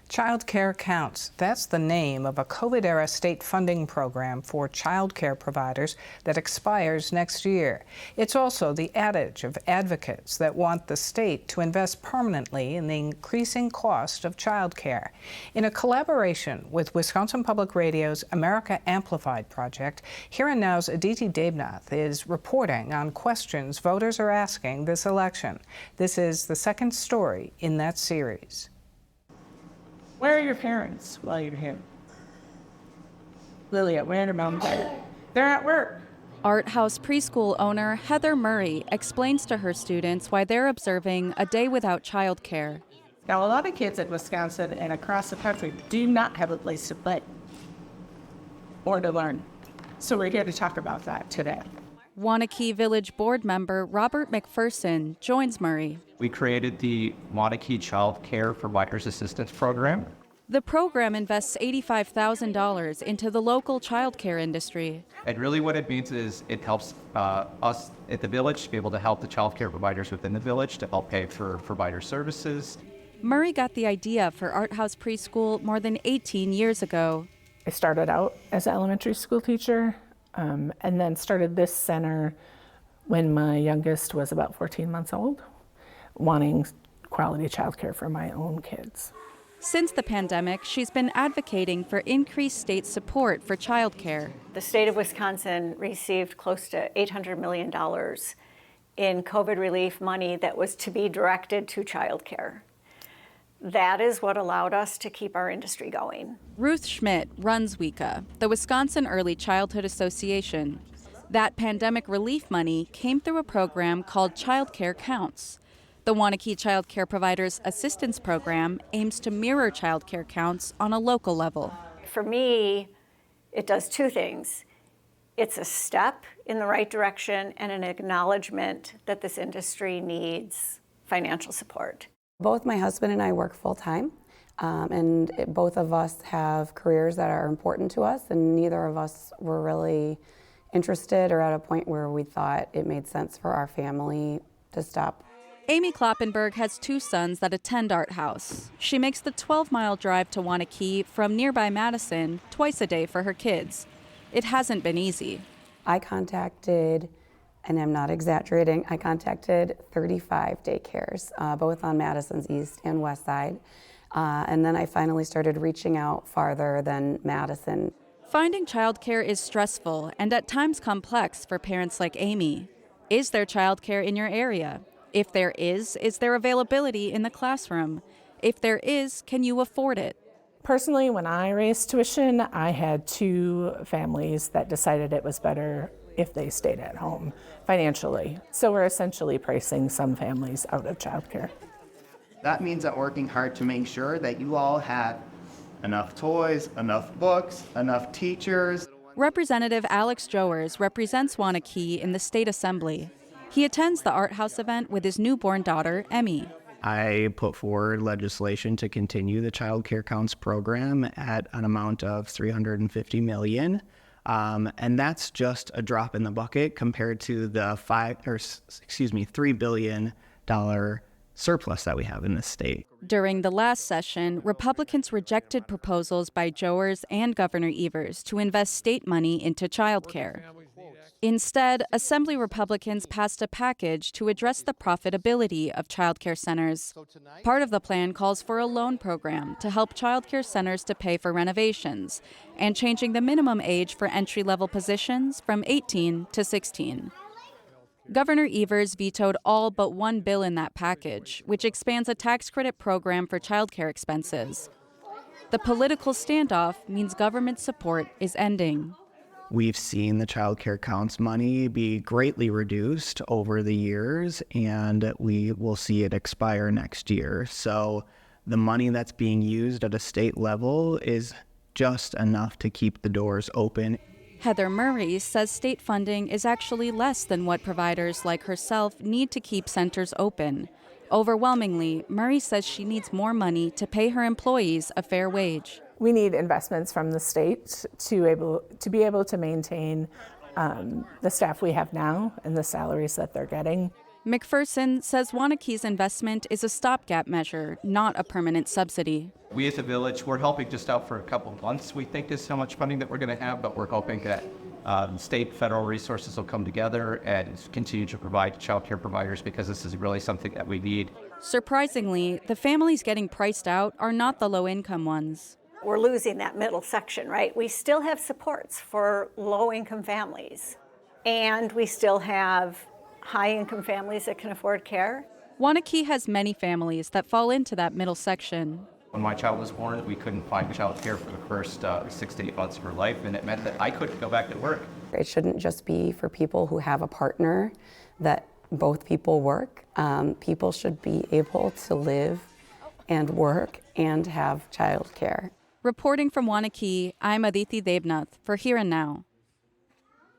Child Care Counts. That's the name of a COVID-era state funding program for child care providers that expires next year. It's also the adage of advocates that want the state to invest permanently in the increasing cost of child care. In a collaboration with Wisconsin Public Radio's America Amplified project, Here and Now's Aditi Devnath is reporting on questions voters are asking this election. This is the second story in that series. Where are your parents while you're here? Lilia, where are your mom and dad? They're at work. Art House preschool owner Heather Murray explains to her students why they're observing a day without childcare. Now, a lot of kids in Wisconsin and across the country do not have a place to play or to learn. So we're here to talk about that today. Waunakee Village board member Robert McPherson joins Murray. We created the Waunakee Child Care Providers Assistance Program. The program invests $85,000 into the local child care industry. And really what it means is it helps us at the village to be able to help the child care providers within the village to help pay for provider services. Murray got the idea for Art House Preschool more than 18 years ago. I started out as an elementary school teacher and then started this center when my youngest was about 14 months old, wanting quality childcare for my own kids. Since the pandemic, she's been advocating for increased state support for childcare. The state of Wisconsin received close to $800 million in COVID relief money that was to be directed to childcare. That is what allowed us to keep our industry going. Ruth Schmidt runs WICA, the Wisconsin Early Childhood Association. That pandemic relief money came through a program called Child Care Counts. The Waunakee Child Care Providers Assistance Program aims to mirror child care counts on a local level. For me, it does two things. It's a step in the right direction and an acknowledgement that this industry needs financial support. Both my husband and I work full-time, and both of us have careers that are important to us, and neither of us were really interested or at a point where we thought it made sense for our family to stop. Amy Kloppenberg has two sons that attend Art House. She makes the 12-mile drive to Waunakee from nearby Madison twice a day for her kids. It hasn't been easy. I contacted, and I'm not exaggerating, I contacted 35 daycares, both on Madison's east and west side. And then I finally started reaching out farther than Madison. Finding childcare is stressful and at times complex for parents like Amy. Is there childcare in your area? If there is there availability in the classroom? If there is, can you afford it? Personally, when I raised tuition, I had two families that decided it was better if they stayed at home financially. So we're essentially pricing some families out of childcare. That means I'm working hard to make sure that you all have enough toys, enough books, enough teachers. Representative Alex Jowers represents Waunakee in the state assembly. He attends the Art House event with his newborn daughter, Emmy. I put forward legislation to continue the Child Care Counts program at an amount of $350 million. And that's just a drop in the bucket compared to the $3 billion surplus that we have in this state. During the last session, Republicans rejected proposals by Jowers and Governor Evers to invest state money into childcare. Instead, Assembly Republicans passed a package to address the profitability of childcare centers. Part of the plan calls for a loan program to help childcare centers to pay for renovations and changing the minimum age for entry-level positions from 18 to 16. Governor Evers vetoed all but one bill in that package, which expands a tax credit program for childcare expenses. The political standoff means government support is ending. We've seen the Child Care Counts money be greatly reduced over the years, and we will see it expire next year. So the money that's being used at a state level is just enough to keep the doors open. Heather Murray says state funding is actually less than what providers like herself need to keep centers open. Overwhelmingly, Murray says she needs more money to pay her employees a fair wage. We need investments from the state to be able to maintain the staff we have now and the salaries that they're getting. McPherson says Waunakee's investment is a stopgap measure, not a permanent subsidy. We as a village, we're helping just out for a couple of months. We think there's so much funding that we're going to have, but we're hoping that state, federal resources will come together and continue to provide child care providers, because this is really something that we need. Surprisingly, the families getting priced out are not the low-income ones. We're losing that middle section, right? We still have supports for low-income families, and we still have high-income families that can afford care. Waunakee has many families that fall into that middle section. When my child was born, we couldn't find child care for the first 6 to 8 months of her life, and it meant that I couldn't go back to work. It shouldn't just be for people who have a partner that both people work. People should be able to live and work and have child care. Reporting from Waunakee, I'm Aditi Devnath for Here and Now.